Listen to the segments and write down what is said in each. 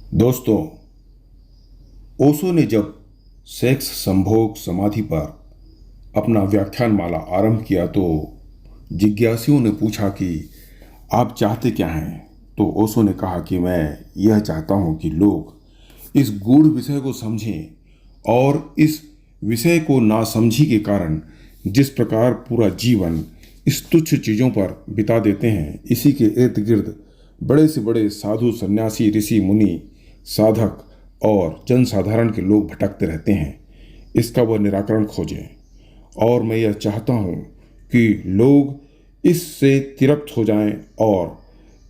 दोस्तों, ओशो ने जब सेक्स संभोग समाधि पर अपना व्याख्यान माला आरंभ किया तो जिज्ञासुओं ने पूछा कि आप चाहते क्या हैं। तो ओशो ने कहा कि मैं यह चाहता हूं कि लोग इस गूढ़ विषय को समझें और इस विषय को नासमझी के कारण जिस प्रकार पूरा जीवन इस तुच्छ चीज़ों पर बिता देते हैं, इसी के इर्द गिर्द बड़े से बड़े साधु सन्यासी ऋषि मुनि साधक और जनसाधारण के लोग भटकते रहते हैं, इसका वह निराकरण खोजें। और मैं यह चाहता हूँ कि लोग इससे तिरक्त हो जाएं और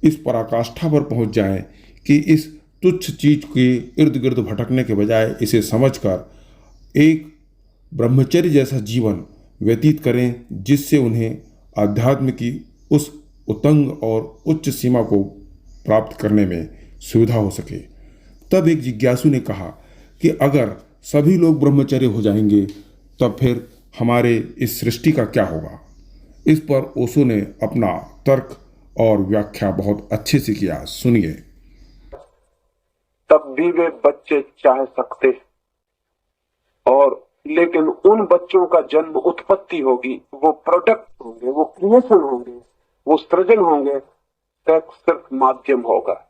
इस पराकाष्ठा पर पहुँच जाएं कि इस तुच्छ चीज के इर्द गिर्द भटकने के बजाय इसे समझकर एक ब्रह्मचर्य जैसा जीवन व्यतीत करें, जिससे उन्हें आध्यात्म की उस उत्तंग और उच्च सीमा को प्राप्त करने में सुविधा हो सके। तब एक जिज्ञासु ने कहा कि अगर सभी लोग ब्रह्मचर्य हो जाएंगे तब फिर हमारे इस सृष्टि का क्या होगा। इस पर ओशो ने अपना तर्क और व्याख्या बहुत अच्छे से किया, सुनिए। तब भी वे बच्चे चाह सकते और लेकिन उन बच्चों का जन्म उत्पत्ति होगी, वो प्रोडक्ट होंगे, वो क्रिएशन होंगे, वो सृजन होंगे। सेक्स सिर्फ माध्यम होगा।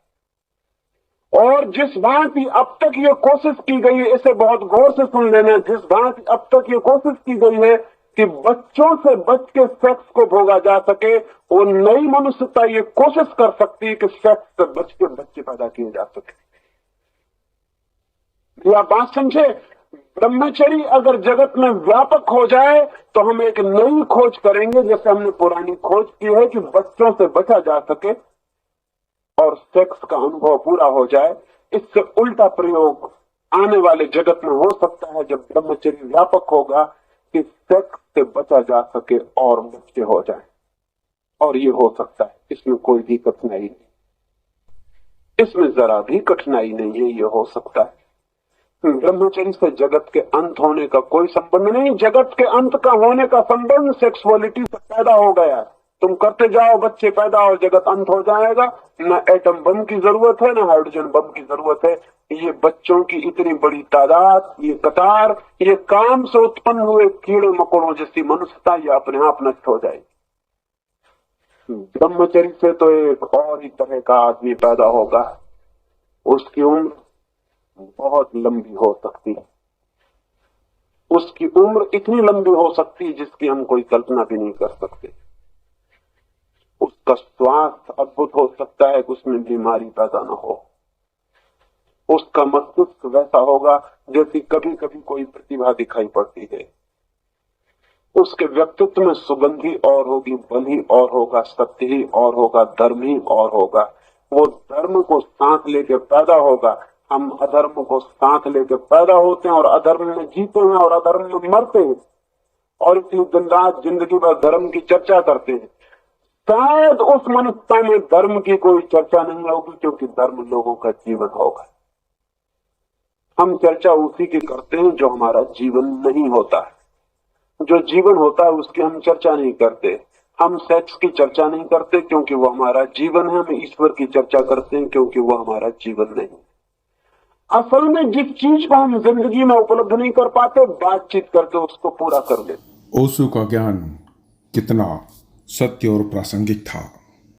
और जिस भांति अब तक ये कोशिश की गई है, इसे बहुत गौर से सुन लेना, जिस भांति अब तक ये कोशिश की गई है कि बच्चों से बच के सेक्स को भोगा जा सके, वो नई मनुष्यता ये कोशिश कर सकती है कि सेक्स से बच के बच्चे पैदा किए जा सके। या बात समझे, ब्रह्मचर्य अगर जगत में व्यापक हो जाए तो हम एक नई खोज करेंगे, जैसे हमने पुरानी खोज की है कि बच्चों से बचा जा सके और सेक्स का अनुभव पूरा हो जाए। इससे उल्टा प्रयोग आने वाले जगत में हो सकता है, जब ब्रह्मचर्य व्यापक होगा, कि सेक्स से बचा जा सके और बच्चे हो जाए। और ये हो सकता है, इसमें कोई भी कठिनाई नहीं, इसमें जरा भी कठिनाई नहीं है, ये हो सकता है। ब्रह्मचर्य से जगत के अंत होने का कोई संबंध नहीं। जगत के अंत का होने का संबंध सेक्सुअलिटी से पैदा हो गया। तुम करते जाओ, बच्चे पैदा और जगत अंत हो जाएगा। न एटम बम की जरूरत है, न हाइड्रोजन बम की जरूरत है। ये बच्चों की इतनी बड़ी तादाद, ये कतार, ये काम से उत्पन्न हुए कीड़े मकोड़ों जैसी मनुष्यता, ये अपने आप नष्ट हो जाएगी। ब्रह्मचर्य से तो एक और ही तरह का आदमी पैदा होगा। उसकी उम्र बहुत लंबी हो सकती है, उसकी उम्र इतनी लंबी हो सकती है जिसकी हम कोई कल्पना भी नहीं कर सकते। उसका स्वास्थ्य अद्भुत हो सकता है कि उसमें बीमारी पैदा न हो। उसका मस्तिष्क वैसा होगा जैसी कभी कभी कोई प्रतिभा दिखाई पड़ती है। उसके व्यक्तित्व में सुगंध ही और होगी, बल ही और होगा, सत्य ही और होगा, धर्म ही और होगा। वो धर्म को साथ लेके पैदा होगा। हम अधर्म को साथ लेके पैदा होते हैं और अधर्म में जीते हैं और अधर्म में मरते हैं, और इसलिए दिन रात जिंदगी भर धर्म की चर्चा करते हैं। शायद उस मनुष्यता में धर्म की कोई चर्चा नहीं होगी, क्योंकि धर्म लोगों का जीवन होगा। हम चर्चा उसी की करते हैं जो हमारा जीवन नहीं होता है। जो जीवन होता है उसकी हम चर्चा नहीं करते। हम सेक्स की चर्चा नहीं करते क्योंकि वो हमारा जीवन है। हम ईश्वर की चर्चा करते हैं क्योंकि वो हमारा जीवन नहीं। असल में जिस चीज को हम जिंदगी में उपलब्ध नहीं कर पाते, बातचीत करके उसको पूरा कर देते। ओशो का ज्ञान कितना सत्य और प्रासंगिक था।